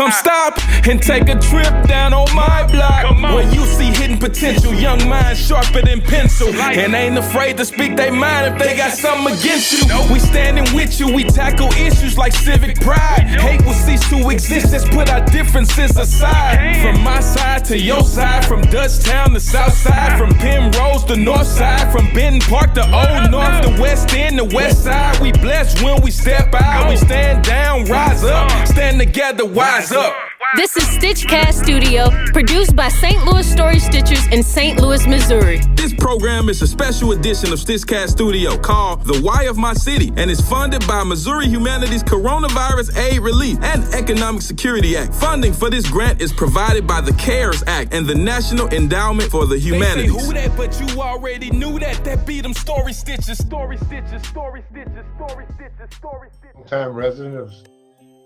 Come stop and take a trip down on my block, where you see hidden potential, young minds sharper than pencil, and ain't afraid to speak their mind if they got something against you. We standing with you, we tackle issues like civic pride. Hate will cease to exist, let's put our differences aside. From my side to your side, from Dutchtown to South Side, from Penrose to North Side, from Benton Park to Old North, the West End, the West Side. We blessed when we step out, we stand down, rise up, stand together, wise up. This is StitchCast Studio, produced by St. Louis Story Stitchers in St. Louis, Missouri. This program is a special edition of StitchCast Studio called The Why of My City, and is funded by Missouri Humanities Coronavirus Aid Relief and Economic Security Act. Funding for this grant is provided by the CARES Act and the National Endowment for the Humanities. They say who that, but you already knew that. That be them story stitches, story stitches, story stitches, story stitches, story stitches. Time resident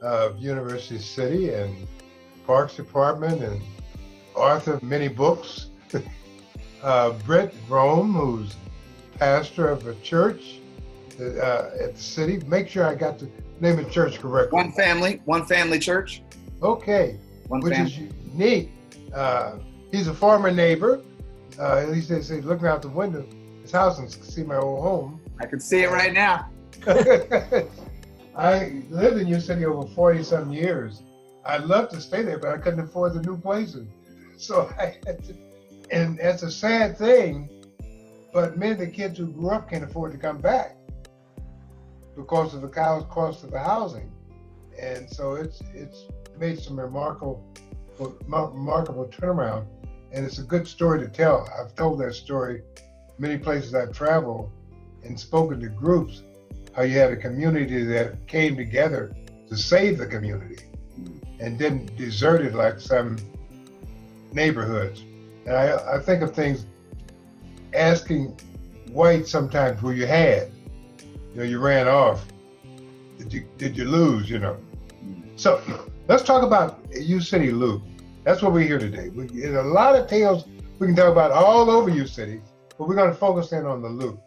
of University City and Parks Department and author of many books. Brent Roam, who's pastor of a church at the city. Make sure I got the name of the church correctly. One family church. Okay, which is unique. He's a former neighbor. At least they say looking out the window of his house and see my old home. I can see it right now. I lived in your city over 40-some years. I'd love to stay there, but I couldn't afford the new places. So I had to, and that's a sad thing, but many of the kids who grew up can't afford to come back because of the cost of the housing. And so it's made some remarkable turnaround. And it's a good story to tell. I've told that story many places I've traveled and spoken to groups, how you had a community that came together to save the community and didn't desert it like some neighborhoods. And I think of things, asking white sometimes where you had, you ran off. Did you lose, So let's talk about U City Loop. That's what we're here today. There's a lot of tales we can talk about all over U City, but we're gonna focus in on the Loop.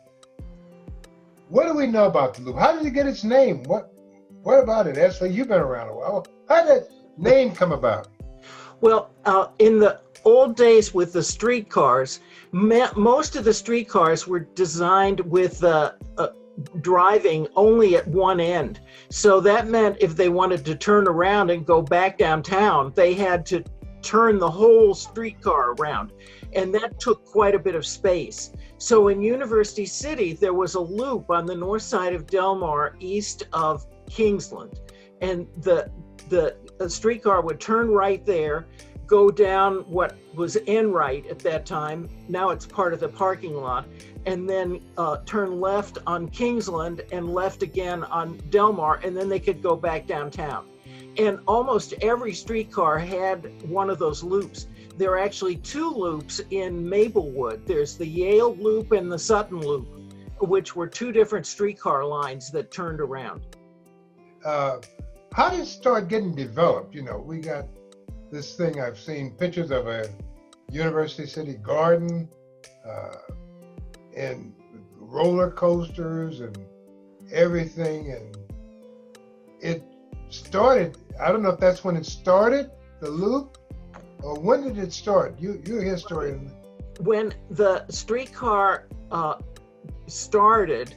What do we know about the Loop? How did it get its name? What about it, Esley? You've been around a while. How did that name come about? Well, in the old days with the streetcars, most of the streetcars were designed with driving only at one end. So that meant if they wanted to turn around and go back downtown, they had to turn the whole streetcar around. And that took quite a bit of space. So in University City, there was a loop on the north side of Delmar, east of Kingsland. And the streetcar would turn right there, go down what was Wright at that time. Now it's part of the parking lot, and then turn left on Kingsland and left again on Delmar, and then they could go back downtown. And almost every streetcar had one of those loops. There are actually two loops in Maplewood. There's the Yale Loop and the Sutton Loop, which were two different streetcar lines that turned around. How did it start getting developed? We got this thing, I've seen pictures of a University City garden and roller coasters and everything. And it started, I don't know if that's when it started, the loop, or when did it start? You're a historian. When the streetcar started,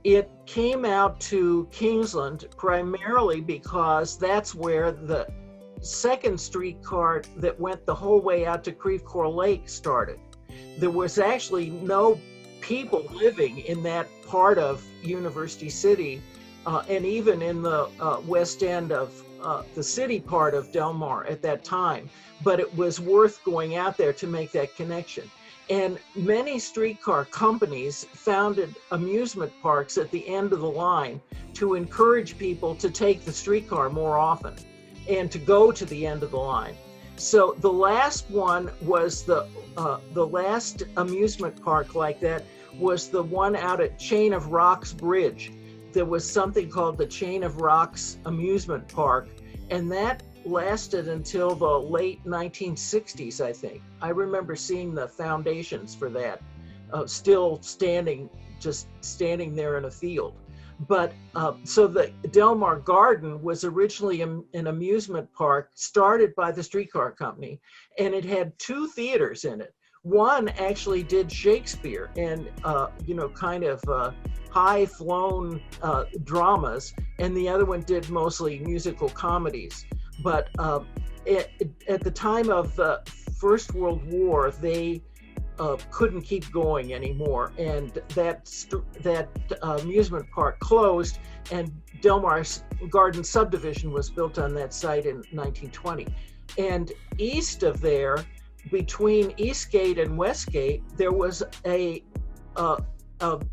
it came out to Kingsland primarily because that's where the second streetcar that went the whole way out to Creve Coeur Lake started. There was actually no people living in that part of University City, and even in the west end of the city part of Delmar at that time, but it was worth going out there to make that connection. And many streetcar companies founded amusement parks at the end of the line to encourage people to take the streetcar more often and to go to the end of the line. So the last one was the last amusement park like that was the one out at Chain of Rocks Bridge. There was something called the Chain of Rocks Amusement Park, and that lasted until the late 1960s, I think. I remember seeing the foundations for that, still standing, just standing there in a field. But so the Delmar Garden was originally an amusement park started by the streetcar company, and it had 2 theaters in it. One actually did Shakespeare and kind of high-flown dramas, and the other one did mostly musical comedies. But at the time of the First World War, they couldn't keep going anymore, and that amusement park closed, and Delmar's Garden subdivision was built on that site in 1920. And east of there, between Eastgate and Westgate, there was a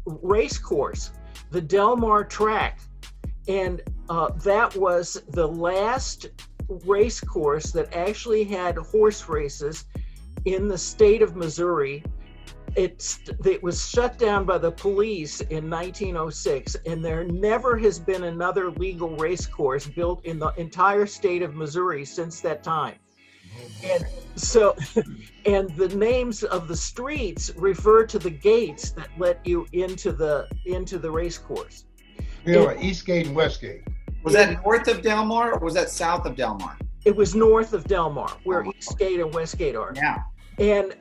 race course, the Delmar track, and that was the last race course that actually had horse races in the state of Missouri. It was shut down by the police in 1906, and there never has been another legal race course built in the entire state of Missouri since that time. And so, and the names of the streets refer to the gates that let you into the race course. Eastgate and Westgate. Was that north of Delmar or was that south of Delmar? It was north of Delmar, where Eastgate and Westgate are. Yeah. And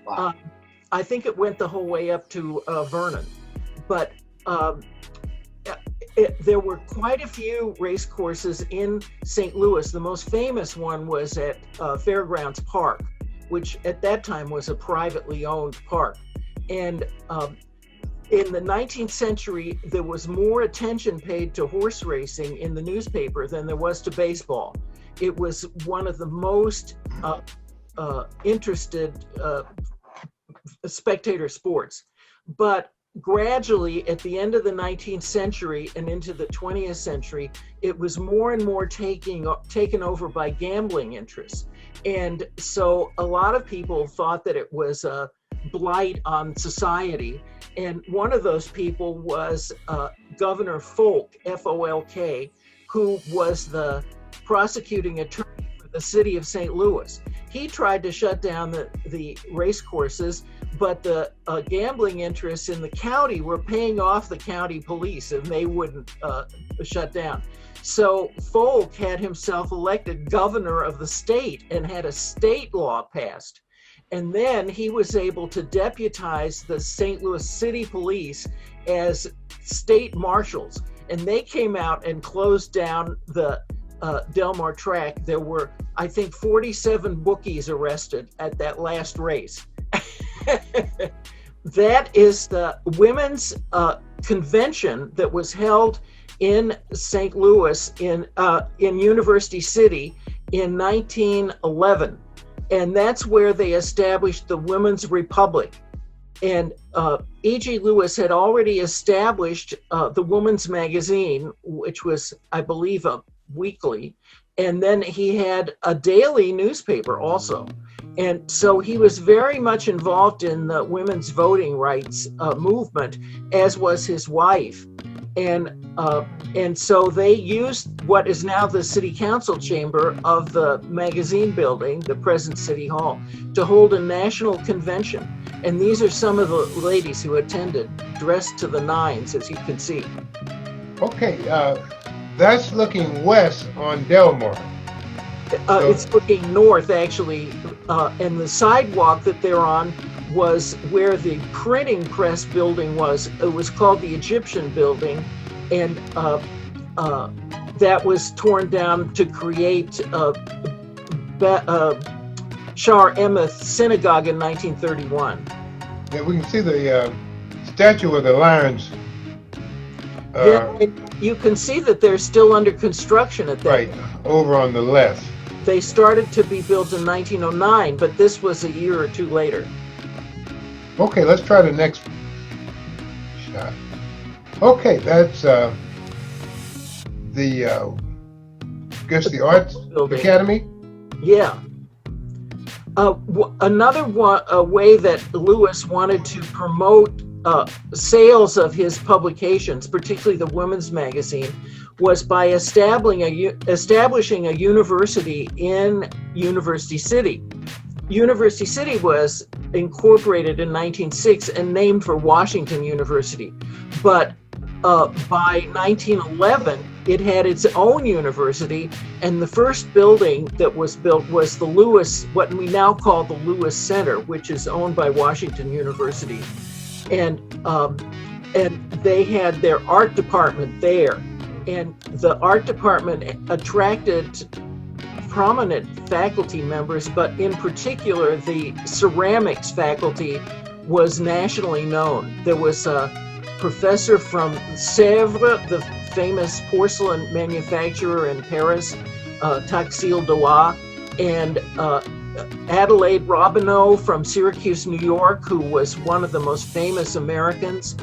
I think it went the whole way up to Vernon. But there were quite a few race courses in St. Louis. The most famous one was at Fairgrounds Park, which at that time was a privately owned park. And in the 19th century, there was more attention paid to horse racing in the newspaper than there was to baseball. It was one of the most interested spectator sports. But gradually, at the end of the 19th century and into the 20th century, it was more and more taken over by gambling interests. And so a lot of people thought that it was a blight on society. And one of those people was Governor Folk, F-O-L-K, who was the prosecuting attorney for the city of St. Louis. He tried to shut down the race courses, but the gambling interests in the county were paying off the county police, and they wouldn't shut down. So Folk had himself elected governor of the state and had a state law passed. And then he was able to deputize the St. Louis City Police as state marshals. And they came out and closed down the Delmar track. There were, I think, 47 bookies arrested at that last race. That is the women's convention that was held in St. Louis in University City in 1911. And that's where they established the Women's Republic. And E.G. Lewis had already established the Woman's Magazine, which was, I believe, a weekly. And then he had a daily newspaper also. And so he was very much involved in the women's voting rights movement, as was his wife. And so they used what is now the city council chamber of the magazine building, the present city hall, to hold a national convention. And these are some of the ladies who attended, dressed to the nines, as you can see. Okay, that's looking west on Delmar. It's looking north, actually, and the sidewalk that they're on was where the printing press building was. It was called the Egyptian Building, and that was torn down to create Shar Emeth Synagogue in 1931. Yeah, we can see the statue of the lions. You can see that they're still under construction at that. Right, over on the left. They started to be built in 1909, but this was a year or two later. Okay, let's try the next shot. Okay, that's the Arts Building. Academy. Yeah. Another way that Lewis wanted to promote sales of his publications, particularly the women's magazine, was by establishing a university in University City. University City was incorporated in 1906 and named for Washington University. But by 1911, it had its own university, and the first building that was built was the Lewis, what we now call the Lewis Center, which is owned by Washington University. And they had their art department there. And the art department attracted prominent faculty members, but in particular, the ceramics faculty was nationally known. There was a professor from Sèvres, the famous porcelain manufacturer in Paris, Taxil Doua, and Adelaide Robineau from Syracuse, New York, who was one of the most famous Americans,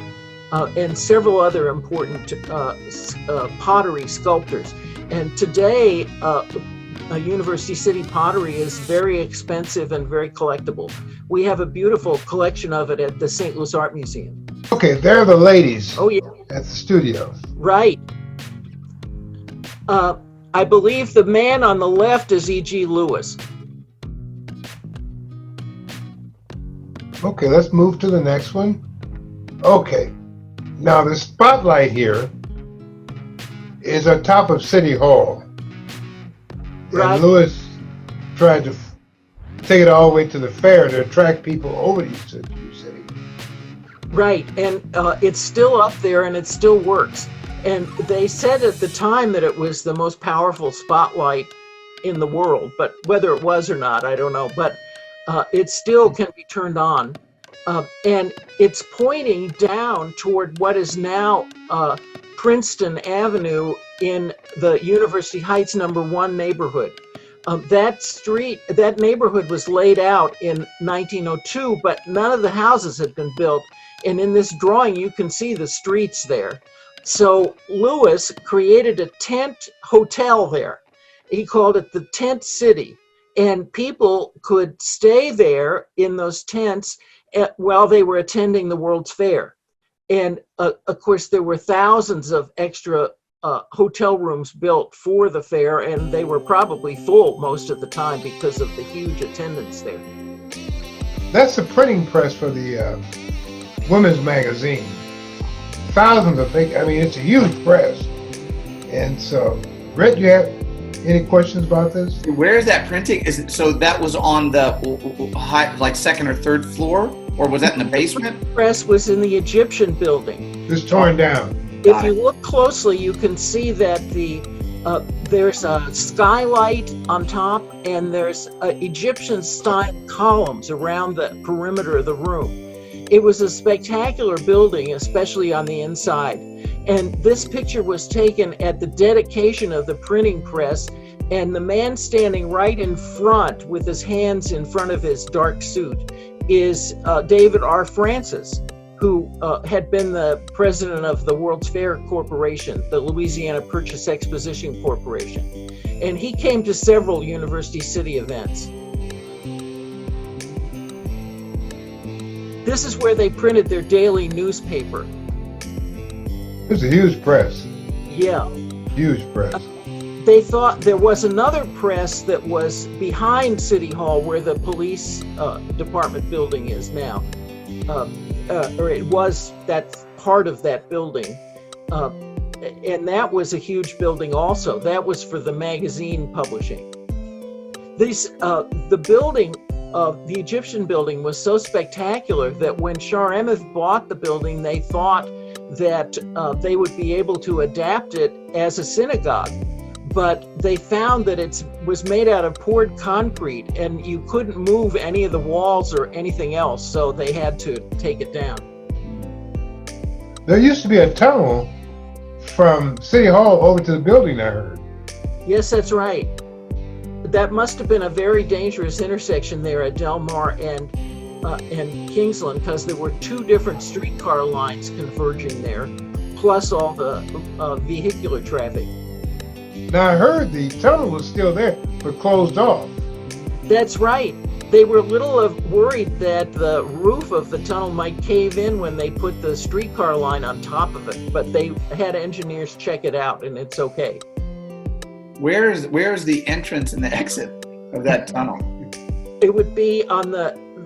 and several other important pottery sculptors. And today, University City pottery is very expensive and very collectible. We have a beautiful collection of it at the St. Louis Art Museum. Okay, they're the ladies. Oh, yeah. At the studio. Right. I believe the man on the left is E.G. Lewis. Okay, let's move to the next one. Okay, now the spotlight here is on top of City Hall. Right. And Lewis tried to take it all the way to the fair to attract people over to City. Right, and it's still up there and it still works. And they said at the time that it was the most powerful spotlight in the world, but whether it was or not, I don't know. But it still can be turned on. And it's pointing down toward what is now Princeton Avenue in the University Heights #1 neighborhood. That neighborhood was laid out in 1902, but none of the houses had been built. And in this drawing, you can see the streets there. So Lewis created a tent hotel there. He called it the Tent City. And people could stay there in those tents while they were attending the World's Fair. And of course, there were thousands of extra hotel rooms built for the fair, and they were probably full most of the time because of the huge attendance there. That's the printing press for the women's magazine. Thousands of things. I mean, it's a huge press. And so, Brent, you have any questions about this? Where is that printing? Is it, so that was on the high, like second or third floor, or was that in the basement? The press was in the Egyptian building. It's torn down. If you look closely, you can see that there's a skylight on top, and there's Egyptian-style columns around the perimeter of the room. It was a spectacular building, especially on the inside. And this picture was taken at the dedication of the printing press, and the man standing right in front with his hands in front of his dark suit is David R. Francis, who had been the president of the World's Fair Corporation, the Louisiana Purchase Exposition Corporation. And he came to several University City events. This is where they printed their daily newspaper. It was a huge press. Yeah. Huge press. They thought there was another press that was behind City Hall where the police department building is now. Or it was, that's part of that building. And that was a huge building also. That was for the magazine publishing. The building, the Egyptian building, was so spectacular that when Shah Rhiannon bought the building, they thought that they would be able to adapt it as a synagogue. But they found that it was made out of poured concrete and you couldn't move any of the walls or anything else, so they had to take it down. There used to be a tunnel from City Hall over to the building, I heard. Yes, that's right. That must have been a very dangerous intersection there at Delmar and Kingsland, because there were two different streetcar lines converging there, plus all the vehicular traffic. Now I heard the tunnel was still there, but closed off. That's right. They were a little worried that the roof of the tunnel might cave in when they put the streetcar line on top of it, but they had engineers check it out, and it's okay. Where is the entrance and the exit of that tunnel? It would be on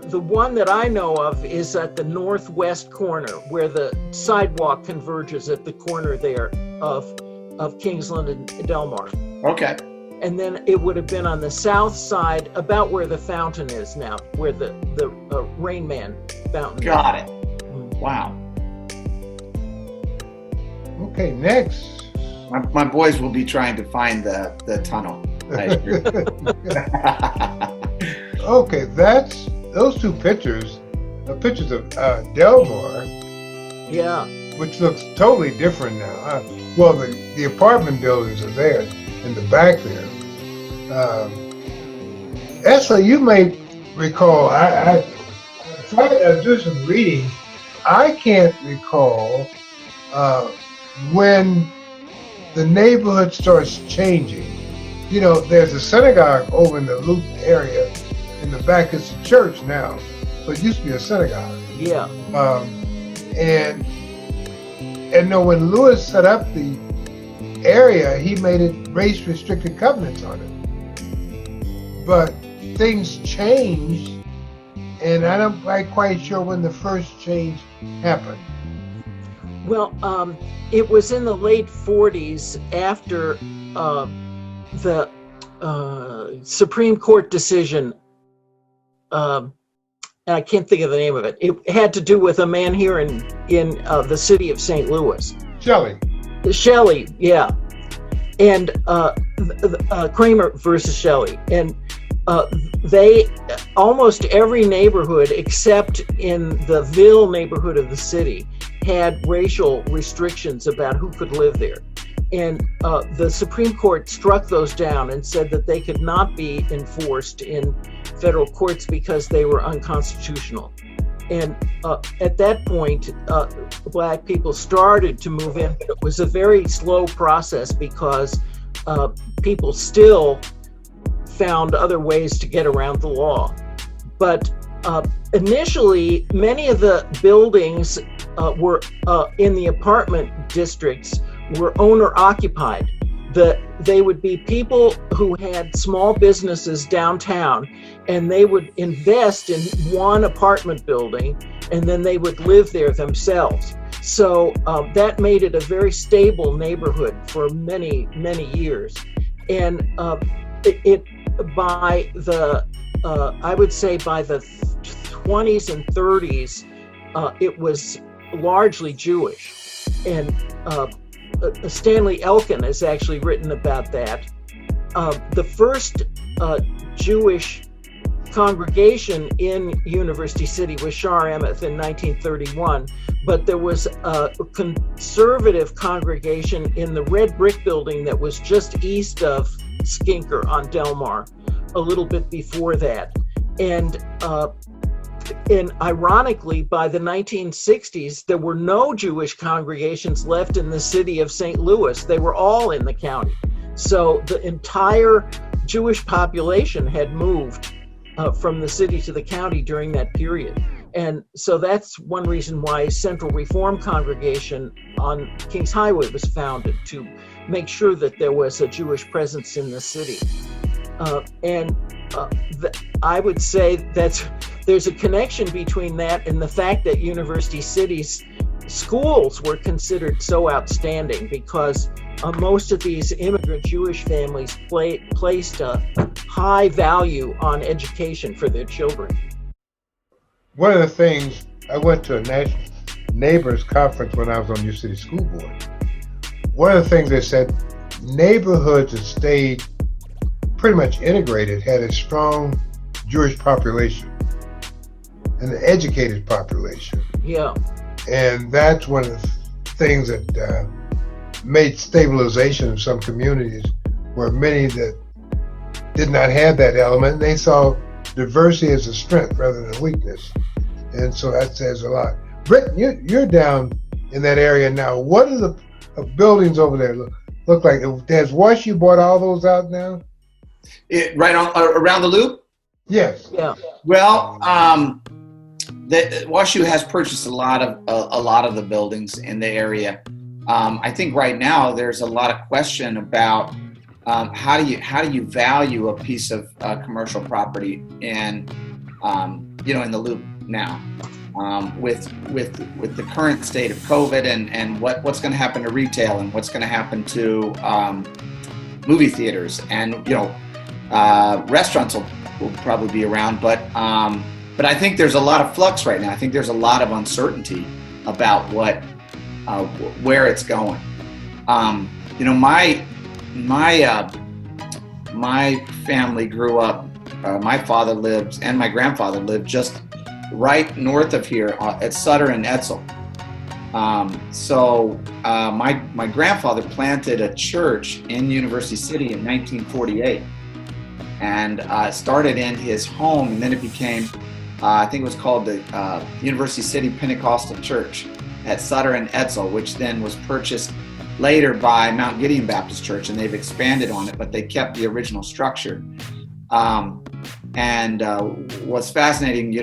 the one that I know of is at the northwest corner, where the sidewalk converges at the corner there of Kingsland and Delmar. Okay. And then it would have been on the south side, about where the fountain is now, where the Rain Man fountain. Got it. Wow. Okay, next. My boys will be trying to find the tunnel. Okay, those two pictures are pictures of Delmar, Yeah. which looks totally different now. Well, the apartment buildings are there in the back there. Esley, you may recall, I tried to do some reading. I can't recall when the neighborhood starts changing. You know, there's a synagogue over in the Loop area. In the back, it's a church now, but it used to be a synagogue. Yeah. And no, when Lewis set up the area, he made it race-restricted covenants on it. But things changed, and I'm not quite sure when the first change happened. Well, it was in the late 40s after the Supreme Court decision. And I can't think of the name of it. It had to do with a man here in the city of St. Louis. Shelley, yeah. And Kramer versus Shelley. And they, almost every neighborhood except in the Ville neighborhood of the city had racial restrictions about who could live there. And the Supreme Court struck those down and said that they could not be enforced in federal courts because they were unconstitutional. And at that point, Black people started to move in, but it was a very slow process because people still found other ways to get around the law. But initially, many of the buildings were in the apartment districts were owner occupied. They would be people who had small businesses downtown, and they would invest in one apartment building, and then they would live there themselves. So that made it a very stable neighborhood for many, many years. And by the I would say by the 20s and 30s, it was largely Jewish. And Stanley Elkin has actually written about that. The first Jewish congregation in University City was Shar Emeth in 1931, but there was a conservative congregation in the red brick building that was just east of Skinker on Delmar, a little bit before that. And ironically, by the 1960s, there were no Jewish congregations left in the city of St. Louis. They were all in the county. So the entire Jewish population had moved from the city to the county during that period. And so that's one reason why Central Reform Congregation on Kings Highway was founded, to make sure that there was a Jewish presence in the city. I would say that there's a connection between that and the fact that University City's schools were considered so outstanding, because most of these immigrant Jewish families placed a high value on education for their children. One of the things, I went to a national neighbors conference when I was on New City School Board. One of the things they said, neighborhoods that stayed pretty much integrated had a strong Jewish population, an educated population. Yeah. And that's one of the things that made stabilization of some communities, where many that did not have that element, they saw diversity as a strength rather than a weakness. And so that says a lot. Brent, you're down in that area now. What do the buildings over there look like? Has WashU bought all those out now? Right on around the loop? Yes. Yeah. Well, WashU has purchased a lot of the buildings in the area. I think right now there's a lot of question about how do you value a piece of commercial property, and in the loop now with the current state of COVID and what's going to happen to retail and what's going to happen to movie theaters, and restaurants will probably be around, but I think there's a lot of flux right now. I think there's a lot of uncertainty about where it's going. My family grew up. My father lived, and my grandfather lived just right north of here at Sutter and Edsel. My grandfather planted a church in University City in 1948, and started in his home, and then it became, I think it was called the University City Pentecostal Church at Sutter and Edsel, which then was purchased later by Mount Gideon Baptist Church, and they've expanded on it, but they kept the original structure. What's fascinating,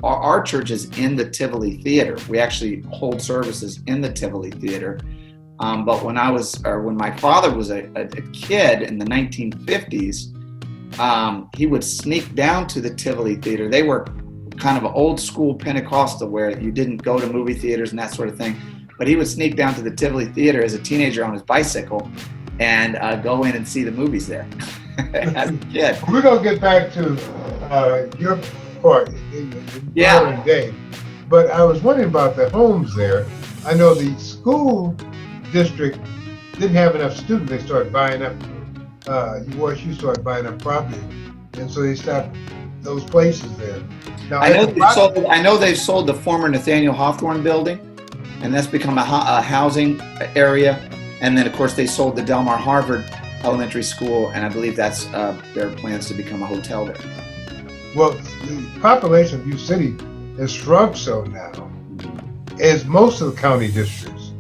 our church is in the Tivoli Theater. We actually hold services in the Tivoli Theater. But when my father was a kid in the 1950s, he would sneak down to the Tivoli Theater. They were kind of old school Pentecostal, where you didn't go to movie theaters and that sort of thing. But he would sneak down to the Tivoli Theater as a teenager on his bicycle and go in and see the movies there as a kid. We're going to get back to your part in modern day. But I was wondering about the homes there. I know the school district didn't have enough students. They started buying up, USU started buying up property. And so they stopped those places there. Now, I know they've sold the former Nathaniel Hawthorne building, and that's become a housing area. And then, of course, they sold the Delmar Harvard Elementary School, and I believe that's their plans to become a hotel there. Well, the population of U City has shrunk so now, as most of the county districts.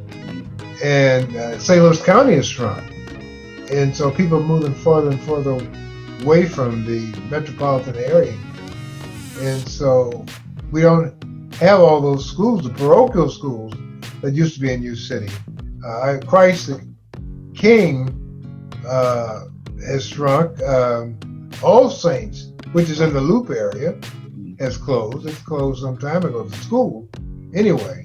And St. Louis County has shrunk. And so people are moving further and further away from the metropolitan area. And so we don't have all those schools, the parochial schools that used to be in U City. Christ the King has shrunk. All Saints, which is in the Loop area, has closed. It's closed some time ago, the school. Anyway,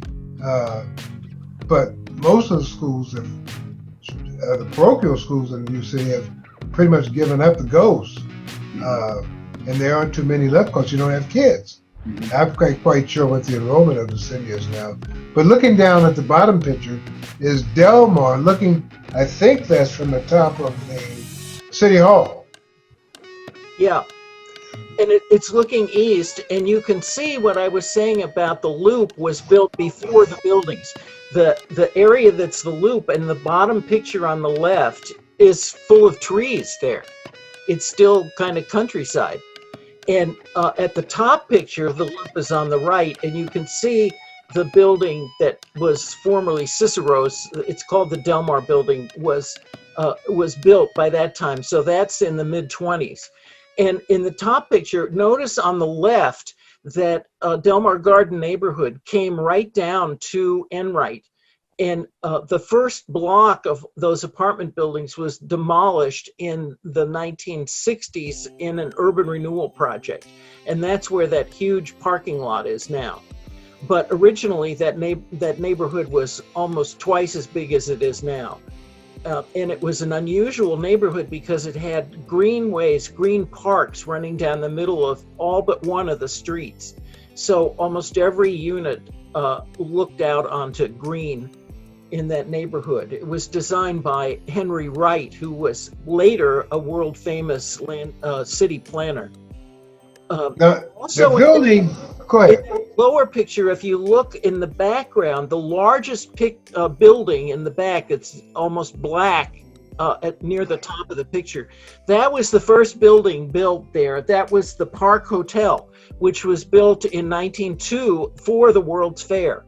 but most of the schools, the parochial schools in U City, have pretty much given up the ghost. And there aren't too many left because you don't have kids. I'm quite sure what the enrollment of the city is now. But looking down at the bottom picture is Delmar, I think that's from the top of the City Hall. Yeah, and it's looking east, and you can see what I was saying about the loop was built before the buildings. The area that's the loop, and the bottom picture on the left is full of trees there. It's still kind of countryside. And at the top picture, the loop is on the right, and you can see the building that was formerly Cicero's. It's called the Delmar Building, was built by that time. So that's in the mid-20s. And in the top picture, notice on the left that Delmar Garden neighborhood came right down to Enright. And the first block of those apartment buildings was demolished in the 1960s in an urban renewal project. And that's where that huge parking lot is now. But originally that neighborhood was almost twice as big as it is now. And it was an unusual neighborhood because it had greenways, green parks running down the middle of all but one of the streets. So almost every unit looked out onto green in that neighborhood. It was designed by Henry Wright, who was later a world famous city planner. Also, the building, go ahead. In the lower picture, if you look in the background, the largest building in the back, it's almost black near the top of the picture. That was the first building built there. That was the Park Hotel, which was built in 1902 for the World's Fair.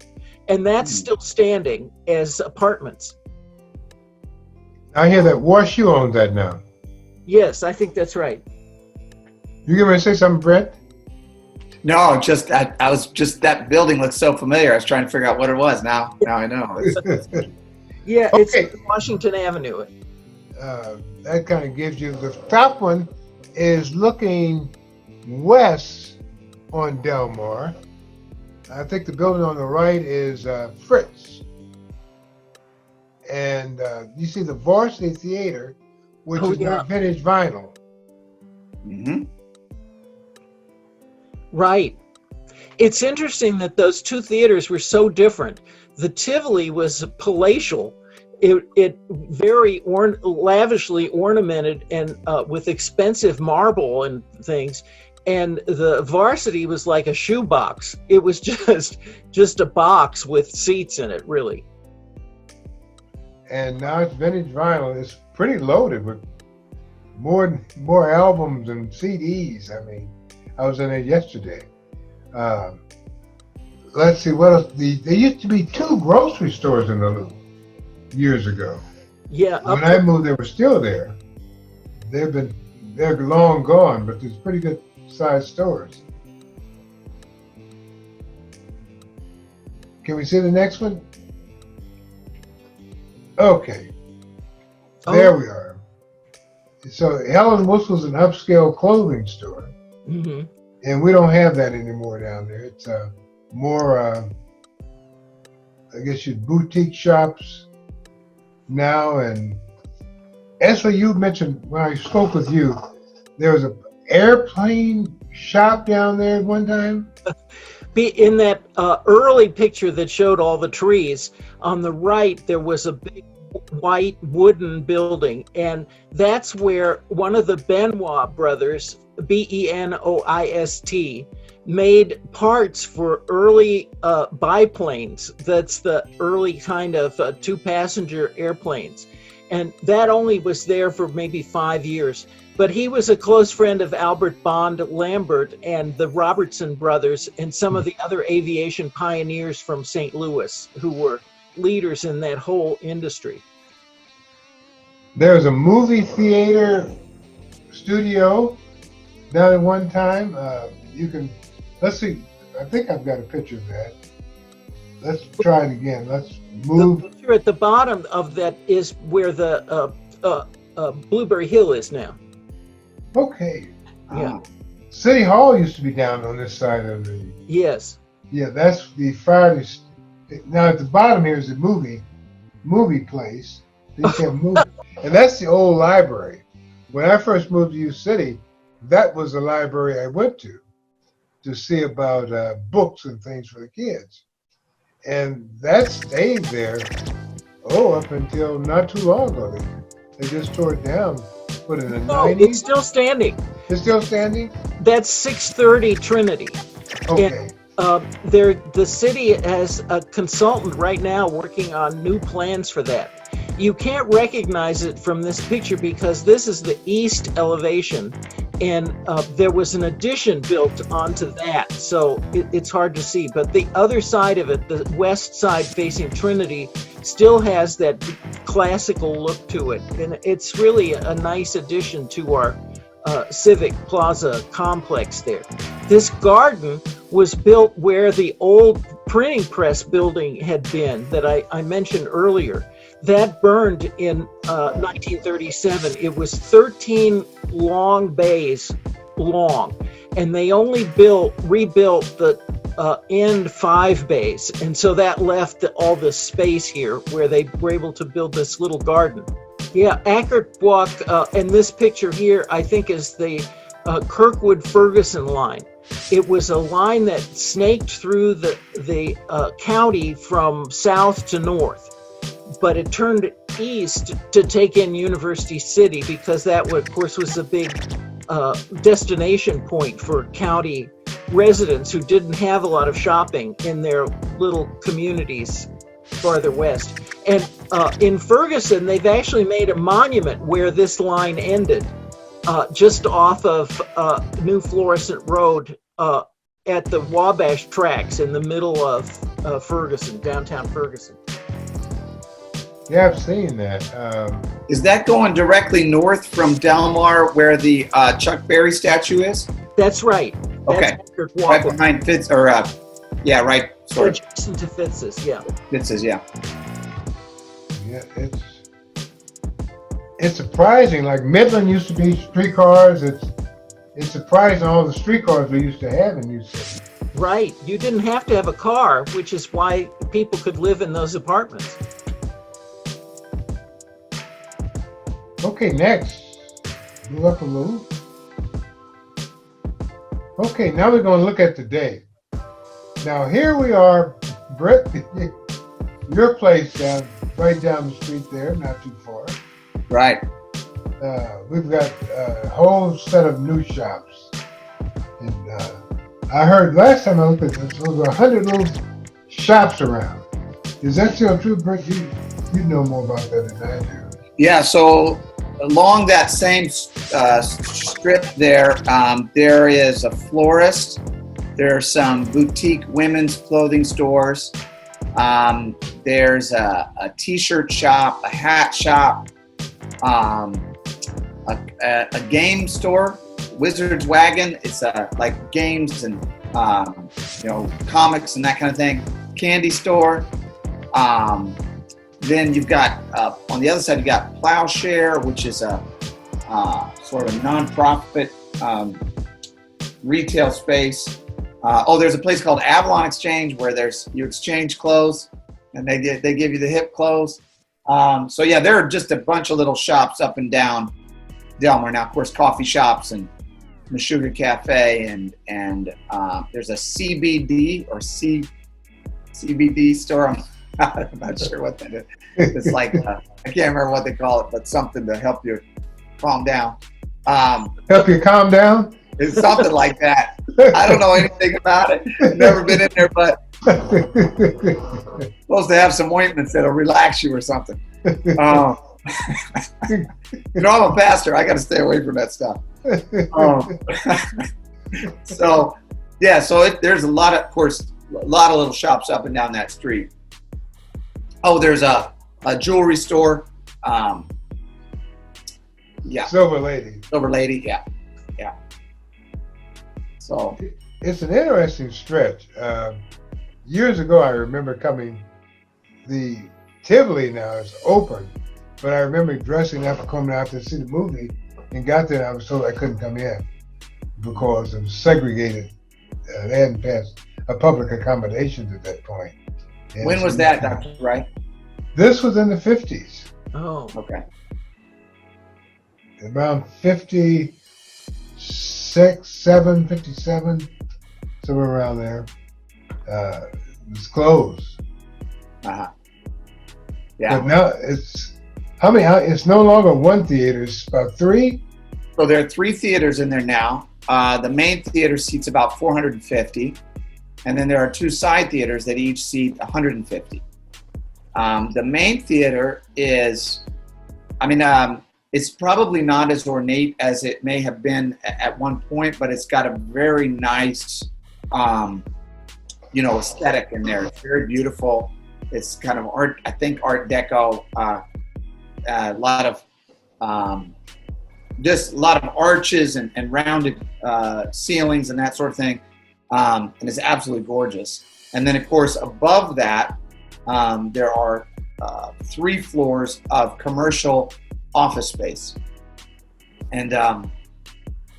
And that's still standing as apartments. I hear that WashU owns that now. Yes, I think that's right. You going to say something, Brent? No, that building looks so familiar. I was trying to figure out what it was. Now I know. Yeah, okay. It's Washington Avenue. That kind of gives you, the top one is looking west on Delmar. I think the building on the right is Fritz. And you see the Varsity Theater, which is now Vintage Vinyl. Mm-hmm. Right. It's interesting that those two theaters were so different. The Tivoli was palatial. It very lavishly ornamented and with expensive marble and things. And the Varsity was like a shoebox. It was just a box with seats in it, really. And now it's Vintage Vinyl. It's pretty loaded with more albums and CDs. I mean, I was in there yesterday. Let's see what else. There used to be 2 grocery stores in the Loop years ago. Yeah. When I moved, they were still there. They're long gone, but there's pretty good sized stores. Can we see the next one? Okay. There we are. So Helen Whistle an upscale clothing store. Mm-hmm. And we don't have that anymore down there. It's more, I guess, boutique shops now. And Esley, you mentioned when I spoke with you, there was an airplane shop down there at one time. In that early picture that showed all the trees, on the right there was a big white wooden building, and that's where one of the Benoist brothers, Benoist, made parts for early biplanes. That's the early kind of 2-passenger airplanes, and that only was there for maybe 5 years. But he was a close friend of Albert Bond Lambert and the Robertson brothers and some of the other aviation pioneers from St. Louis who were leaders in that whole industry. There's a movie theater studio down at one time. Let's see, I think I've got a picture of that. Let's try it again. Let's move. The picture at the bottom of that is where the Blueberry Hill is now. Okay. Yeah. City Hall used to be down on this side of the. Yes. Yeah, that's the fire. Now at the bottom here is the movie place. They have movie, and that's the old library. When I first moved to U City, that was the library I went to see about books and things for the kids, and that stayed there. Up until not too long ago. They just tore it down. Put it in the 90s. It's still standing. It's still standing? That's 630 Trinity. Okay. And, the city has a consultant right now working on new plans for that. You can't recognize it from this picture because this is the east elevation, and there was an addition built onto that, so it's hard to see. But the other side of it, the west side facing Trinity, still has that classical look to it, and it's really a nice addition to our Civic Plaza complex there. This garden was built where the old printing press building had been that I mentioned earlier. That burned in 1937. It was 13 long bays long, and they only rebuilt the end 5 bays, and so that left all this space here where they were able to build this little garden. Yeah, Ackert Walk, and this picture here, I think, is the Kirkwood-Ferguson line. It was a line that snaked through the county from south to north, but it turned east to take in University City because that, of course, was a big destination point for county residents who didn't have a lot of shopping in their little communities farther west. And in Ferguson, they've actually made a monument where this line ended, just off of New Florissant Road at the Wabash Tracks in the middle of Ferguson, downtown Ferguson. Yeah, I've seen that. Is that going directly north from Delmar where the Chuck Berry statue is? That's right. Okay. That's right behind Fitz, or yeah, right. Sort of. Adjacent to Fitz's, yeah. Fitz's, yeah. Yeah, it's surprising. Like Midland used to be streetcars. It's it's surprising all the streetcars we used to have in New City. Right. You didn't have to have a car, which is why people could live in those apartments. Okay, next. Move up a little. Okay, now we're going to look at today. Now here we are, Brett, your place right down the street there, not too far. Right. We've got a whole set of new shops. And I heard last time I looked at this, there was 100 little shops around. Is that still true, Brett? You know more about that than I do. Yeah, so along that same strip there, there is a florist. There are some boutique women's clothing stores. There's a t-shirt shop, a hat shop, a game store, Wizard's Wagon. It's like games and comics and that kind of thing. Candy store. Then you've got on the other side you got Plowshare, which is a sort of non-profit retail space. There's a place called Avalon Exchange where you exchange clothes and they give you the hip clothes. So yeah, there are just a bunch of little shops up and down Delmar. Now, of course, coffee shops and Meshuggah Cafe and there's a CBD or CBD store. I'm not sure what that is. It's like I can't remember what they call it, but something to help you calm down. Help you calm down? It's something like that. I don't know anything about it. Never been in there, but supposed to have some ointments that'll relax you or something. I'm a pastor. I got to stay away from that stuff. So there's a lot of little shops up and down that street. There's a jewelry store. Silver Lady, yeah. So it's an interesting stretch. Years ago, I remember the Tivoli now is open, but I remember dressing up and coming out to see the movie and got there and I was told I couldn't come in because it was segregated. They hadn't passed a public accommodations at that point. And when was that, Dr. Wright? This was in the 50s. Oh, okay. Around 56, 7, 57, somewhere around there. It was closed. Uh-huh. Yeah. But now it's no longer one theater, it's about 3. So there are 3 theaters in there now. The main theater seats about 450. And then there are 2 side theaters that each seat 150. The main theater is, it's probably not as ornate as it may have been at one point, but it's got a very nice, aesthetic in there. It's very beautiful. It's kind of Art Deco. A lot of arches and rounded ceilings and that sort of thing. And it's absolutely gorgeous. And then, of course, above that, there are 3 floors of commercial office space. And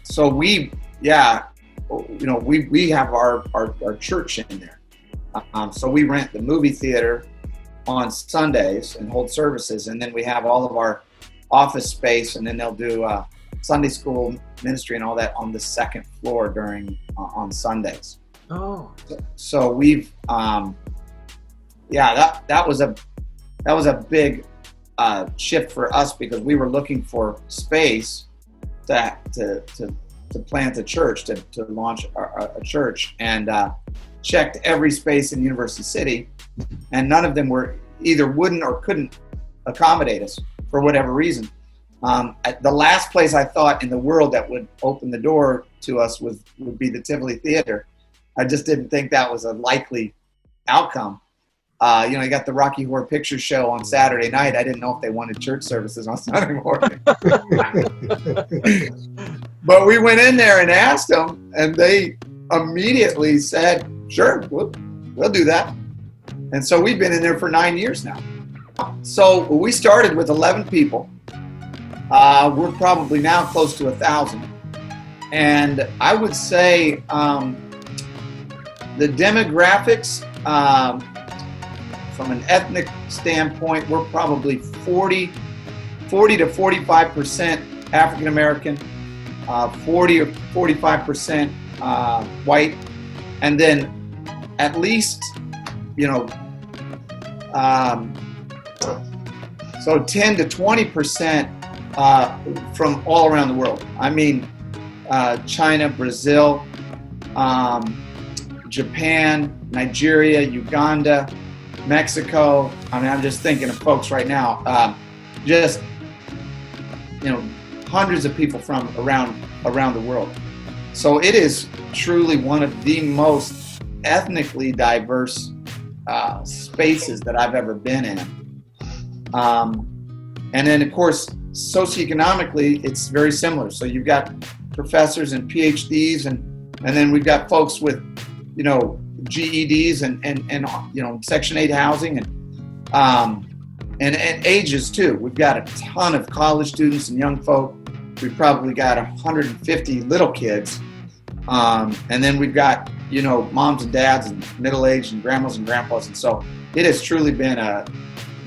so we have our church in there. So we rent the movie theater on Sundays and hold services. And then we have all of our office space, and then they'll do Sunday school ministry and all that on the 2nd floor on Sundays. Oh. So we've that was a big shift for us because we were looking for space to plant a church, to launch a church, and checked every space in University City, and none of them either wouldn't or couldn't accommodate us for whatever reason. The last place I thought in the world that would open the door to us would be the Tivoli Theater. I just didn't think that was a likely outcome. You got the Rocky Horror Picture Show on Saturday night. I didn't know if they wanted church services on Sunday morning. But we went in there and asked them, and they immediately said, sure, we'll do that. And so we've been in there for 9 years now. So we started with 11 people. We're probably now close to 1,000. And I would say the demographics, from an ethnic standpoint, we're probably 40 to 45% African American, 40 or 45% white, and then at least, so 10 to 20% from all around the world. I mean, China, Brazil, Japan, Nigeria, Uganda, Mexico. I mean, I'm just thinking of folks right now. Hundreds of people from around the world. So it is truly one of the most ethnically diverse spaces that I've ever been in. And then, of course, socioeconomically, it's very similar. So you've got professors and PhDs, and then we've got folks with, GEDs and Section 8 housing and ages too. We've got a ton of college students and young folk. We've probably got 150 little kids. And then we've got, moms and dads and middle-aged and grandmas and grandpas. And so it has truly been a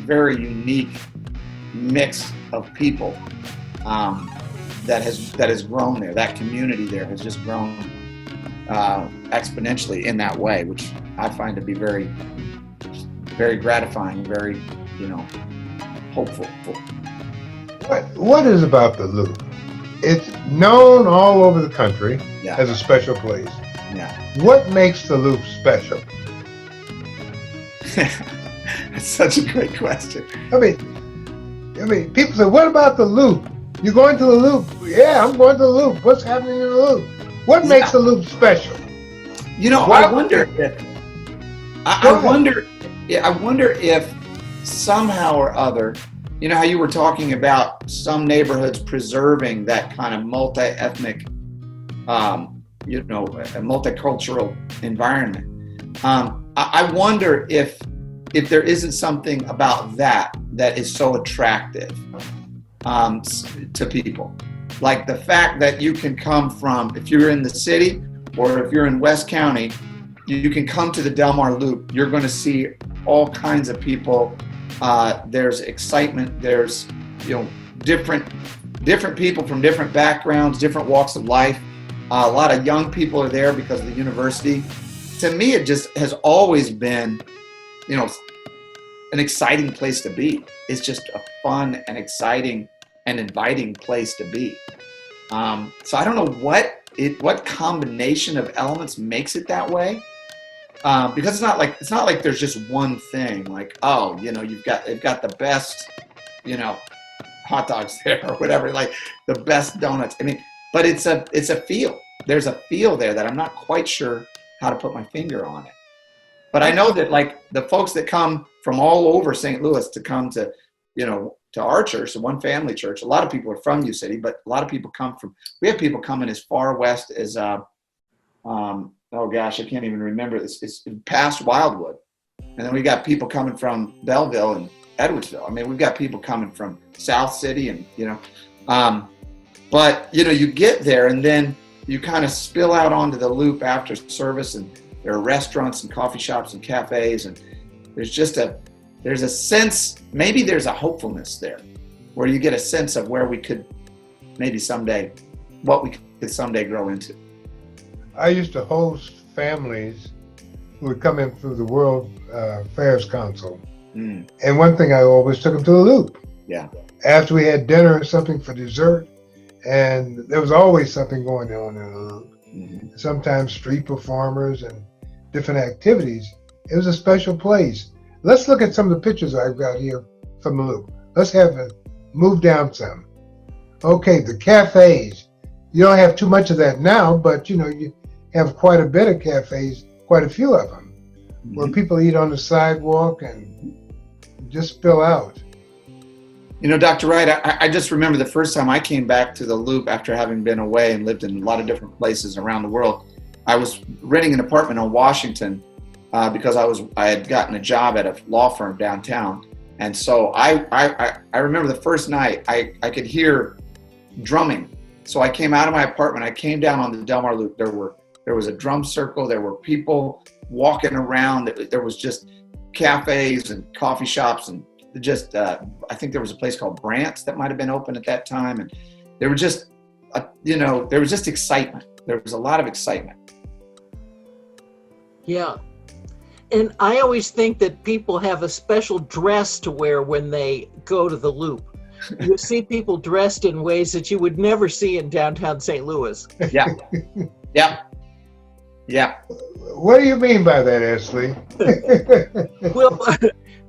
very unique mix of people that has grown there. That community there has just grown exponentially in that way, which I find to be very, very gratifying and very, hopeful. What is about the Loop? It's known all over the country as a special place. Yeah. What makes the Loop special? That's such a great question. I mean, people say, "What about the Loop? You going to the Loop?" Yeah, I'm going to the Loop. What's happening in the Loop? What makes the Loop special? I wonder if somehow or other, how you were talking about some neighborhoods preserving that kind of multi-ethnic, a multicultural environment. I wonder if there isn't something about that is so attractive to people. Like the fact that you can come from, if you're in the city or if you're in West County, you can come to the Delmar Loop. You're going to see all kinds of people. There's excitement. There's, different people from different backgrounds, different walks of life. A lot of young people are there because of the university. To me, it just has always been, an exciting place to be. It's just a fun and exciting and inviting place to be. So I don't know what combination of elements makes it that way. Because it's not like there's just one thing. Like, they've got the best, hot dogs there or whatever. Like the best donuts. I mean, but it's a feel. There's a feel there that I'm not quite sure how to put my finger on it. But I know that like the folks that come from all over St. Louis to come to, to our church, the One Family Church, a lot of people are from U City, but a lot of people we have people coming as far west as, oh gosh, I can't even remember this. It's past Wildwood. And then we got people coming from Belleville and Edwardsville. I mean, we've got people coming from South City and, but, you get there and then you kind of spill out onto the Loop after service, and there are restaurants and coffee shops and cafes, and there's a sense, maybe there's a hopefulness there where you get a sense of where we could maybe someday, what we could someday grow into. I used to host families who would come in through the World Fairs Council. And one thing, I always took them to the Loop. Yeah. After we had dinner or something for dessert, and there was always something going on in the Loop. Mm-hmm. Sometimes street performers and different activities. It was a special place. Let's look at some of the pictures I've got here from the Loop. Let's move down some. Okay, the cafes. You don't have too much of that now, but you have quite a bit of cafes, quite a few of them, where people eat on the sidewalk and just spill out. Dr. Wright, I just remember the first time I came back to the Loop after having been away and lived in a lot of different places around the world. I was renting an apartment on Washington because I had gotten a job at a law firm downtown. And so I remember the first night I could hear drumming So I came out of my apartment. I came down on the Delmar Loop. There was a drum circle. There were people walking around. There was just cafes and coffee shops, and just I think there was a place called Brant's that might have been open at that time. And there were just there was just excitement. There was a lot of excitement. Yeah. And I always think that people have a special dress to wear when they go to the Loop. You see people dressed in ways that you would never see in downtown St. Louis. Yeah. Yeah. Yeah. What do you mean by that, Esley? Well,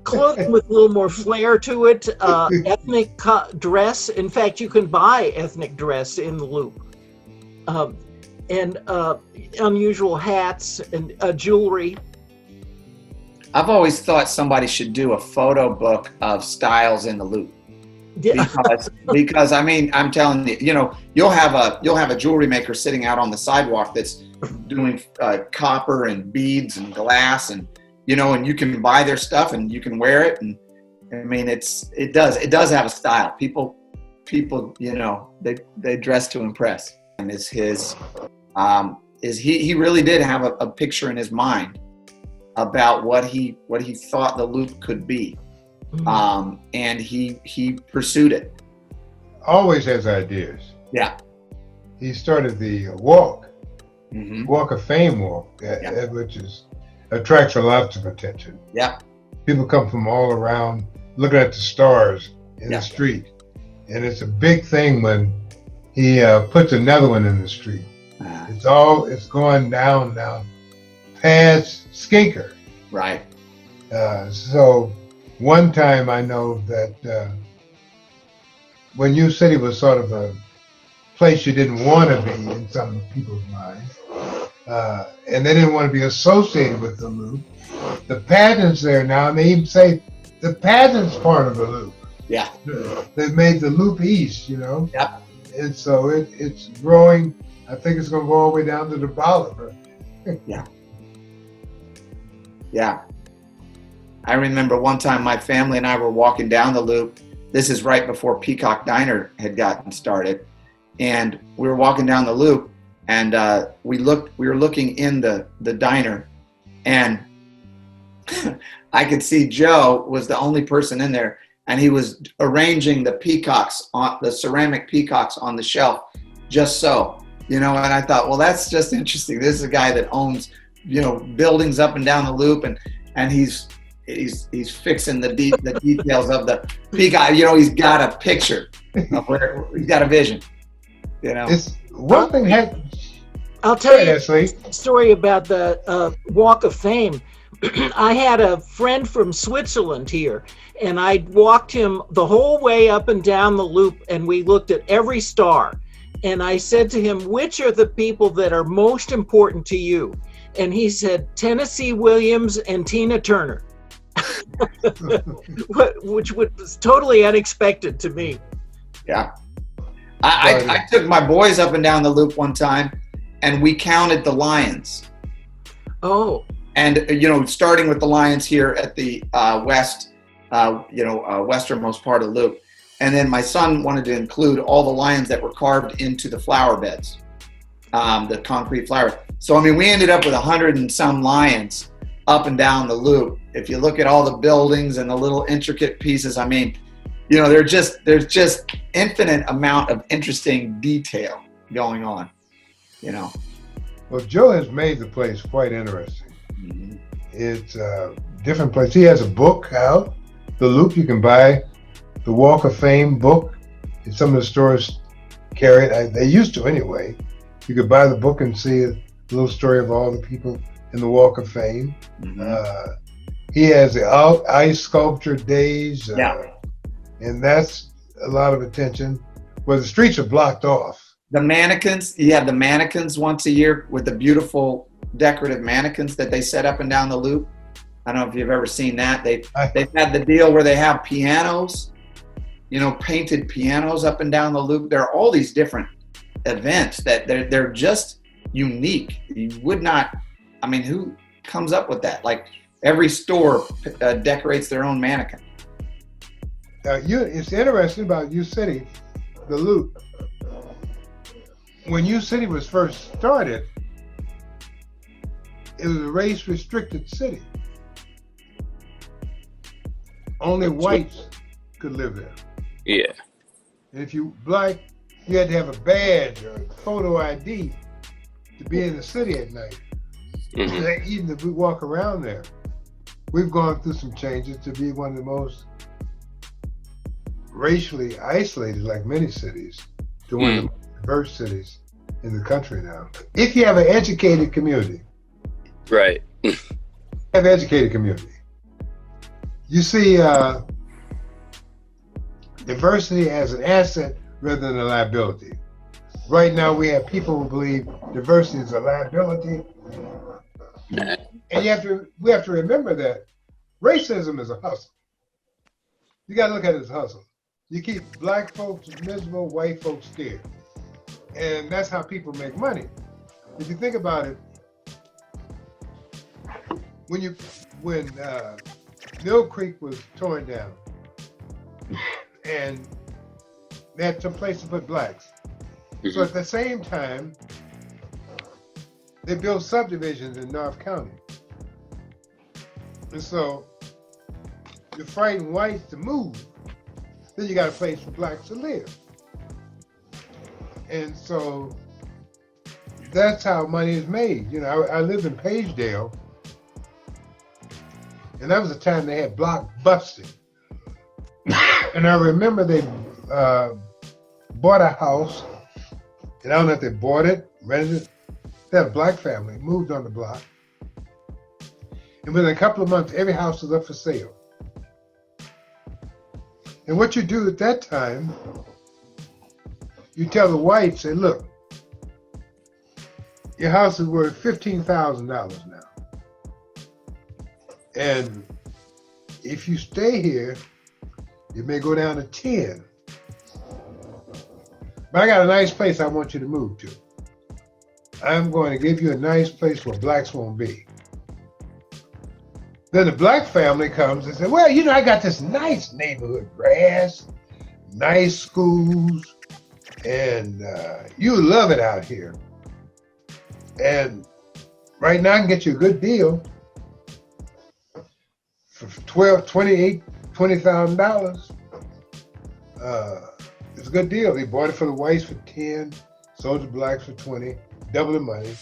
clothing with a little more flair to it, ethnic dress. In fact, you can buy ethnic dress in the Loop. And unusual hats and jewelry. I've always thought somebody should do a photo book of styles in the Loop. Yeah. Because I mean, I'm telling you, you'll have a jewelry maker sitting out on the sidewalk that's doing copper and beads and glass, and and you can buy their stuff and you can wear it, and I mean it does have a style. People they dress to impress, and he really did have a picture in his mind about what he thought the Loop could be. Mm-hmm. And he pursued it. Always has ideas. Yeah. He started the walk, Mm-hmm. Walk of Fame walk, which attracts a lot of attention. Yeah. People come from all around looking at the stars in Yeah. the street. And it's a big thing when he puts another one in the street. It's going down now past Skinker. Right. So one time I know that when U City was sort of a place you didn't want to be in some people's minds, and they didn't want to be associated with the Loop, the pageant's there now, and they even say the pageant's part of the Loop. Yeah. They've made the Loop East, Yep. And so it's growing. I think it's going to go all the way down to the Bolivar. Yeah. I remember one time my family and I were walking down the Loop. This is right before Peacock Diner had gotten started. And we were walking down the Loop, and we were looking in the diner, and I could see Joe was the only person in there, and he was arranging the ceramic peacocks on the shelf, just so, and I thought, well, that's just interesting. This is a guy that owns, buildings up and down the Loop, and he's fixing the details of the peacock. He's got a picture of where he's got a vision. It's one thing. I'll tell you Esley. a story about the Walk of Fame. I had a friend from Switzerland here, and I walked him the whole way up and down the Loop, and we looked at every star. And I said to him, which are the people that are most important to you? And he said, Tennessee Williams and Tina Turner, which was totally unexpected to me. Yeah. I took my boys up and down the Loop one time, and we counted the lions. Oh. And, starting with the lions here at the westernmost part of the Loop. And then my son wanted to include all the lions that were carved into the flower beds, the concrete flowers. So, we ended up with 100 and some lions up and down the Loop. If you look at all the buildings and the little intricate pieces, there's just infinite amount of interesting detail going on, Well, Joe has made the place quite interesting. Mm-hmm. It's a different place. He has a book out, The Loop. You can buy the Walk of Fame book. Some of the stores carry it. They used to anyway. You could buy the book and see a little story of all the people in the Walk of Fame. Mm-hmm. He has the ice sculpture days. And that's a lot of attention. Well, the streets are blocked off. The mannequins, you have the mannequins once a year with the beautiful decorative mannequins that they set up and down the Loop. I don't know if you've ever seen that. They've had the deal where they have pianos, painted pianos up and down the Loop. There are all these different events that they're just unique. You would not, who comes up with that? Like every store decorates their own mannequin. It's interesting about U City, the Loop. when U City was first started, it was a race-restricted city. Only whites could live there. Yeah. And if you black, you had to have a badge or a photo ID to be in the city at night. Mm-hmm. Even if we walk around there, we've gone through some changes to be one of the most racially isolated, like many cities, to one of the most diverse cities in the country now. If you have an educated community, Right. have an educated community, you see diversity as an asset rather than a liability. Right now, we have people who believe diversity is a liability, and we have to remember that racism is a hustle. You got to look at it as a hustle. You keep black folks miserable, white folks scared, and that's how people make money. If you think about it, when Mill Creek was torn down, and they had some place to put blacks. So at the same time, they built subdivisions in North County. And so you frighten whites to move, then you got a place for blacks to live. And so that's how money is made. You know, I lived in Pagedale, and that was the time they had block busting. And I remember they bought a house, and I don't know if they bought it, rented it. They had a black family, moved on the block. And within a couple of months, every house was up for sale. And what you do at that time, you tell the whites, say, look, your house is worth $15,000 now. And if you stay here, it may go down to 10. But I got a nice place I want you to move to. I'm going to give you a nice place where blacks won't be. Then the black family comes and says, well, you know, I got this nice neighborhood, grass, nice schools, and you love it out here. And right now I can get you a good deal for $20,000. It's a good deal. They bought it for the whites for 10, sold the blacks for 20, double the money.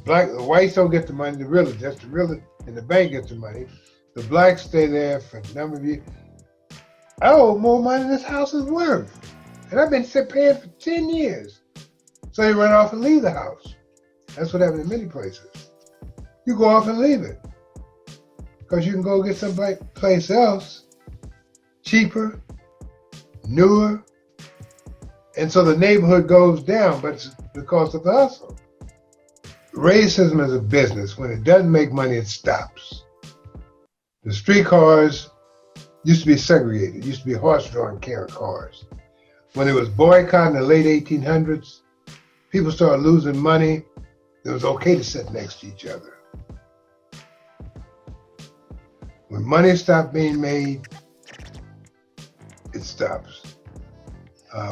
The whites don't get the money, the realtor, just the realtor and the bank gets the money. The blacks stay there for a number of years. I owe more money than this house is worth. And I've been paying for 10 years. So they run off and leave the house. That's what happens in many places. You go off and leave it. Because you can go get someplace else, cheaper, newer. And so the neighborhood goes down, but it's because of the hustle. Racism is a business. When it doesn't make money, it stops. The streetcars used to be segregated. It used to be horse-drawn cars. When it was boycott in the late 1800s, people started losing money. It was okay to sit next to each other. When money stopped being made, it stops.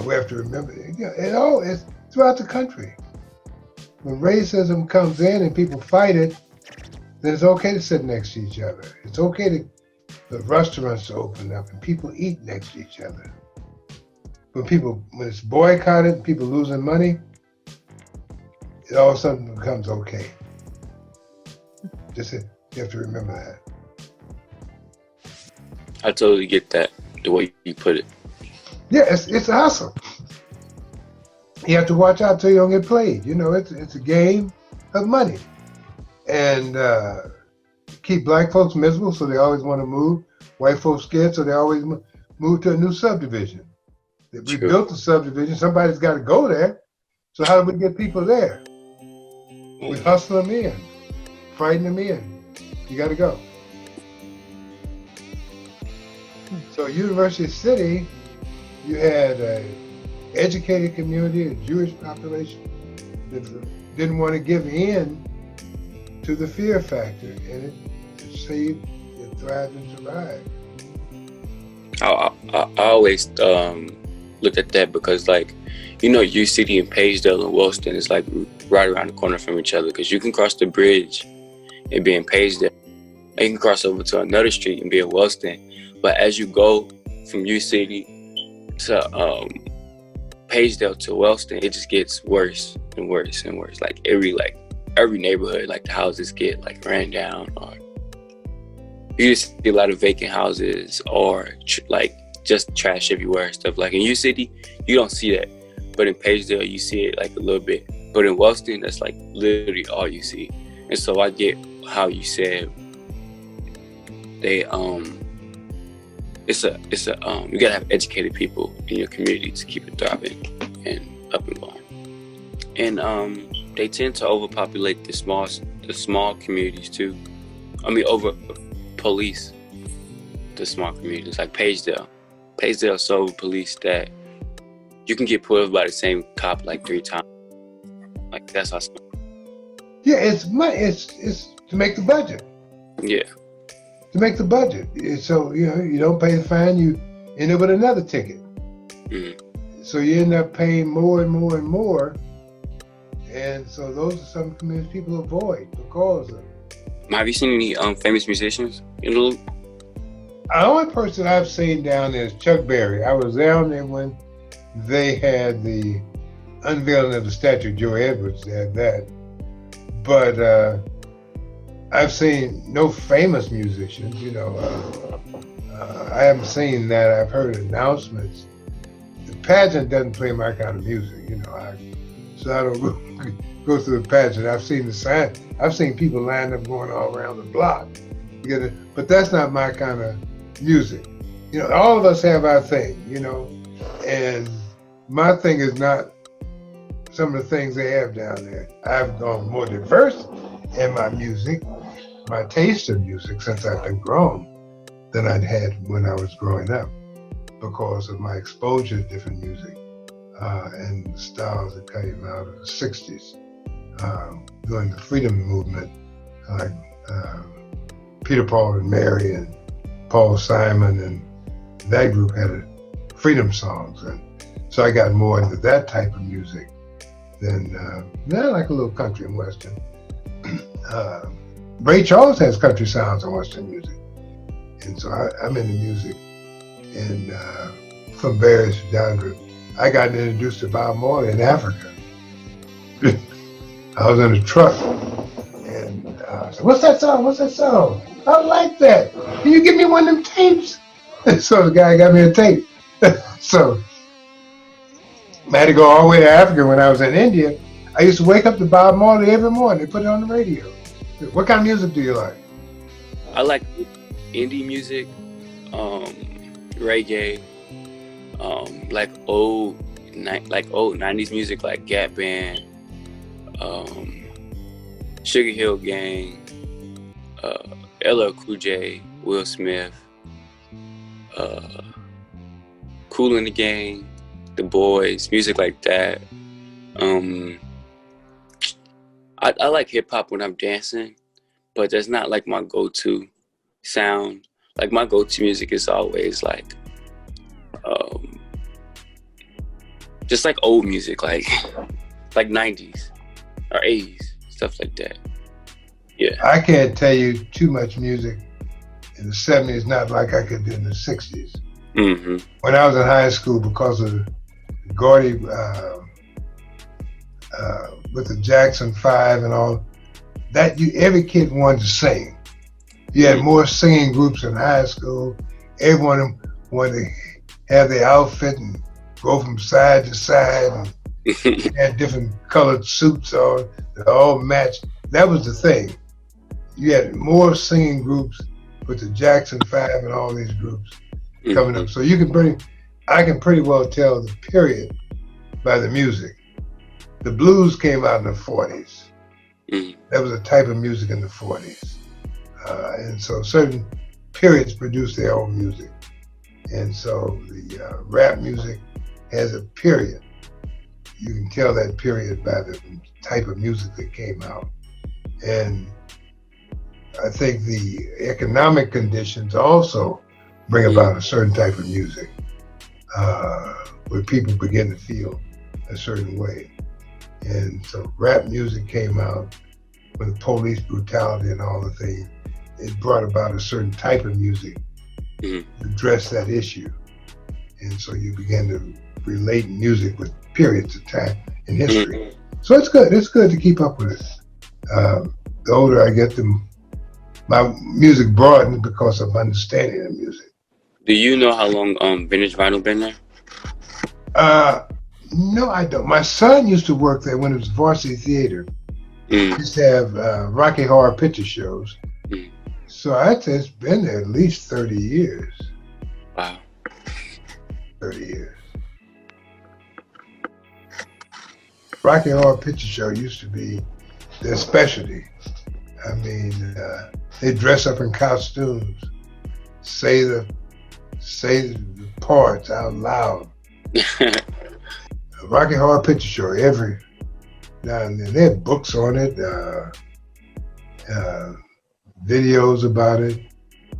We have to remember, it's throughout the country. When racism comes in and people fight it, then it's okay to sit next to each other. It's okay for restaurants to open up and people eat next to each other. When it's boycotted and people losing money, it all of a sudden becomes okay. You have to remember that. I totally get that, the way you put it. Yeah, it's a hustle. You have to watch out till you don't get played. You know, it's a game of money. And keep black folks miserable, so they always want to move. White folks scared, so they always move to a new subdivision. If we built a subdivision, somebody's got to go there. So how do we get people there? We hustle them in, frighten them in. You got to go. So University City, you had an educated community, a Jewish population that didn't want to give in to the fear factor, and it saved, it thrived and survived. I always look at that because, like, you know, U City and Pagedale and Wellston is like right around the corner from each other, because you can cross the bridge and be in Pagedale, and you can cross over to another street and be in Wellston. But as you go from U City to Pagedale to Wellston, it just gets worse and worse and worse. Like every neighborhood, like the houses get like ran down, or you just see a lot of vacant houses, or like just trash everywhere and stuff. Like in U City, you don't see that, but in Pagedale you see it like a little bit. But in Wellston, that's like literally all you see. And so I get how you said they you gotta have educated people in your community to keep it thriving and up and going. And they tend to overpopulate the small communities too. I mean, over police the small communities, like Pagedale. Pagedale is so police that you can get pulled over by the same cop like 3 times. Like that's how small. Yeah, it's to make the budget. Yeah. To make the budget. So, you know, you don't pay the fine, you end up with another ticket. Mm-hmm. So you end up paying more and more and more. And so those are some communities people avoid because of. Have you seen any famous musicians in the loop? The only person I've seen down there is Chuck Berry. I was down there when they had the unveiling of the statue of Joe Edwards. They had that. But I've seen no famous musicians, you know. I haven't seen that. I've heard announcements. The pageant doesn't play my kind of music, you know. So I don't go through the pageant. I've seen the sign. I've seen people lined up going all around the block. But that's not my kind of music. You know, all of us have our thing, you know. And my thing is not some of the things they have down there. I've gone more diverse in my music, my taste of music since I've been grown than I'd had when I was growing up because of my exposure to different music and the styles that came out of the 60s. During the freedom movement, like Peter, Paul, and Mary and Paul Simon and that group had freedom songs. And so I got more into that type of music than like a little country and western. Ray Charles has country sounds and western music. And so I'm into music and from various genres. I got introduced to Bob Marley in Africa. I was in a truck and I said, what's that song? What's that song? I like that. Can you give me one of them tapes? So the guy got me a tape. So I had to go all the way to Africa when I was in India. I used to wake up to Bob Marley every morning. They put it on the radio. What kind of music do you like? I like indie music, reggae, like old 90s music like Gap Band, Sugar Hill Gang, LL Cool J, Will Smith, Kool and the Gang, The Boys, music like that. I like hip hop when I'm dancing, but that's not like my go-to sound. Like my go-to music is always like, just like old music, like 90s or 80s, stuff like that. Yeah. I can't tell you too much music in the 70s, not like I could do in the 60s. Mm-hmm. When I was in high school, because of Gordy, with the Jackson 5 and all, that every kid wanted to sing. You had more singing groups in high school. Everyone wanted to have their outfit and go from side to side and had different colored suits on that all matched. That was the thing. You had more singing groups with the Jackson 5 and all these groups coming up. So I can pretty well tell the period by the music. The blues came out in the 40s. That was a type of music in the 40s. And so certain periods produced their own music. And so the rap music has a period. You can tell that period by the type of music that came out. And I think the economic conditions also bring about a certain type of music where people begin to feel a certain way. And so rap music came out when the police brutality and all the things. It brought about a certain type of music to address that issue. And so you began to relate music with periods of time in history. So it's good. It's good to keep up with it. The older I get, my music broadens because of understanding the music. Do you know how long Vintage Vinyl been there? No, I don't. My son used to work there when it was Varsity Theater. He used to have Rocky Horror Picture Shows. So I'd say it's been there at least 30 years. Wow. 30 years. Rocky Horror Picture Show used to be their specialty. I mean, they dress up in costumes, say the parts out loud. Rocky Horror Picture Show every now and then. They had books on it, videos about it.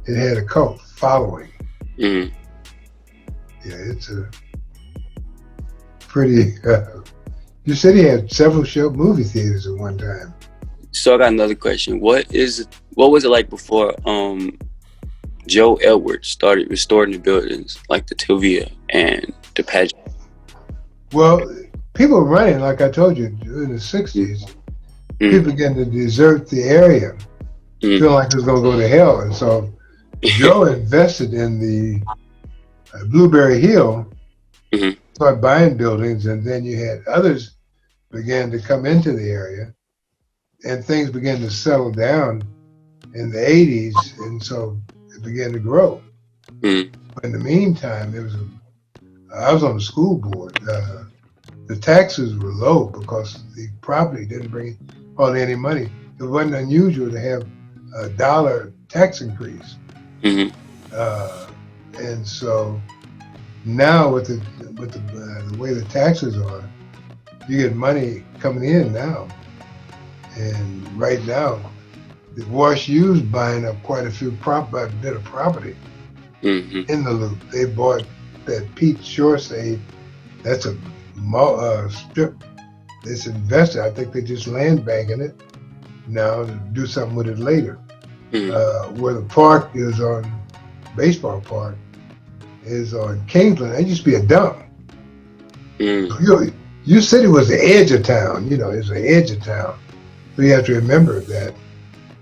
It had a cult following. Yeah, it's a pretty. You said he had several movie theaters at one time. So I got another question. What was it like before Joe Edwards started restoring the buildings like the Tivia and the pageant? Well, people were running, like I told you, in the 60s. People began to desert the area, feeling like it was going to go to hell. And so Joe invested in the Blueberry Hill, started buying buildings, and then you had others began to come into the area, and things began to settle down in the 80s, and so it began to grow. But in the meantime, I was on the school board. The taxes were low because the property didn't bring hardly any money. It wasn't unusual to have a $1 tax increase. And so now with the way the taxes are, you get money coming in now. And right now, the Wash U's buying up quite a bit of property in the loop. They bought that Pete Shore say that's a strip that's invested. I think they just land banking it now to do something with it later. Where the park is on, baseball park, is on Kingsland. It used to be a dump. You said it was the edge of town. You know, it's the edge of town. So you have to remember that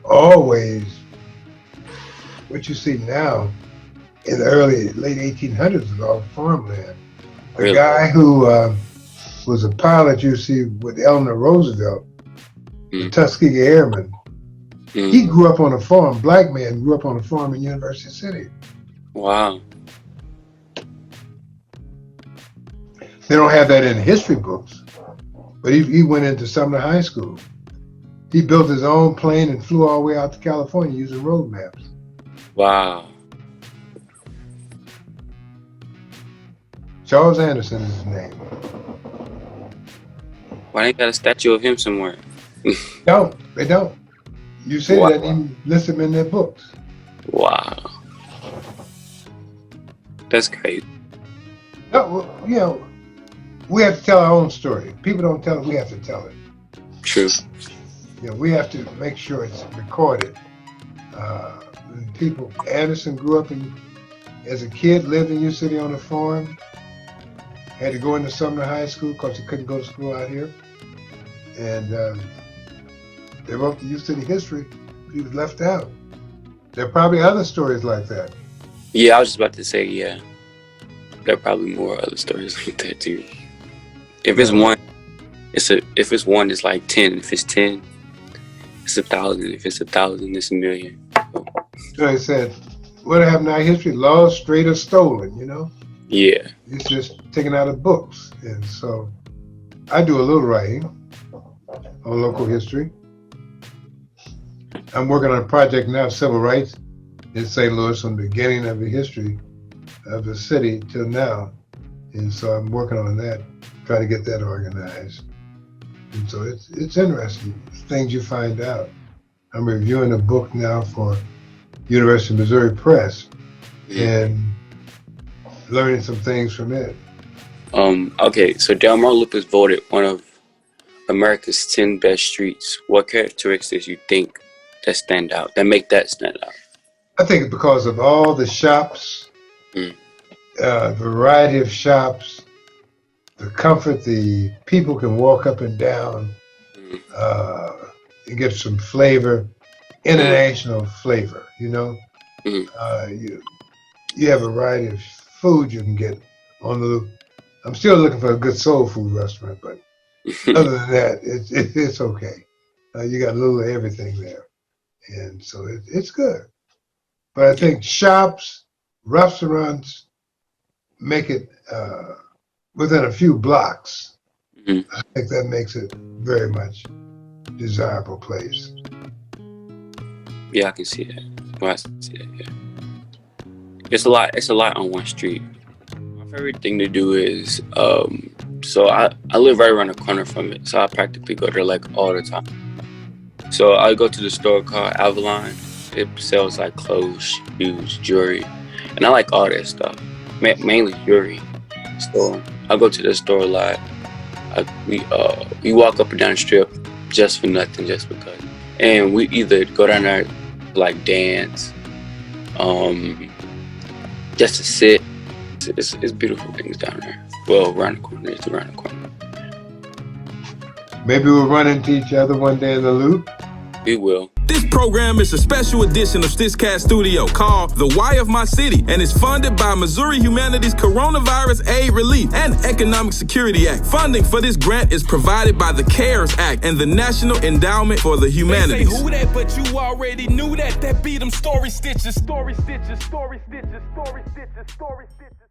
always what you see now in the late 1800s is all farmland. The guy who was a pilot you see with Eleanor Roosevelt, the Tuskegee Airman, he grew up on a farm. Black man grew up on a farm in University City. Wow. They don't have that in history books, but he went into Sumner High School. He built his own plane and flew all the way out to California using road maps. Wow. Charles Anderson is his name. Why ain't got a statue of him somewhere? No, they don't. You say that even list them in their books. Wow. That's crazy. No, well, you know, we have to tell our own story. People don't tell it, we have to tell it. True. You know, we have to make sure it's recorded. Anderson grew up as a kid, lived in U City on a farm, had to go into Sumner High School because he couldn't go to school out here. And they wrote the U City history, he was left out. There are probably other stories like that. Yeah, I was just about to say, yeah. There are probably more other stories like that too. If it's one, it's like 10. If it's 10, it's 1,000. If it's 1,000, it's 1,000,000. So I said, what happened to our history? Lost, straight, or stolen, you know? Yeah. It's just taken out of books. And so I do a little writing on local history. I'm working on a project now, civil rights in St. Louis, from the beginning of the history of the city till now. And so I'm working on that, trying to get that organized. And so it's interesting, things you find out. I'm reviewing a book now for University of Missouri Press and learning some things from it. Okay, so Delmar Loop is voted one of America's 10 best streets. What characteristics you think that stand out, that make that stand out? I think because of all the shops, variety of shops, the comfort, the people can walk up and down, you get some flavor, international flavor, you know? You have a variety of food you can get on the loop. I'm still looking for a good soul food restaurant, but other than that, it's okay. You got a little of everything there, and so it's good. But I think shops, restaurants, make it within a few blocks. I think that makes it very much desirable place. Yeah, I can see that. Well, I see that. Yeah. It's a lot on one street. My favorite thing to do is, so I live right around the corner from it, so I practically go there like all the time. So I go to the store called Avalon. It sells like clothes, shoes, jewelry, and I like all that stuff, mainly jewelry. So I go to the store a lot. We walk up and down the strip just for nothing, just because. And we either go down there to like dance, just to sit. It's beautiful things down there. Well, around the corner. It's around the corner. Maybe we'll run into each other one day in the loop. We will. This program is a special edition of StitchCast Studio called The Why of My City, and is funded by Missouri Humanities Coronavirus Aid Relief and Economic Security Act. Funding for this grant is provided by the CARES Act and the National Endowment for the Humanities. They say who that, but you already knew that. That be them story stitches, story stitches, story stitches, story stitches, story stitches.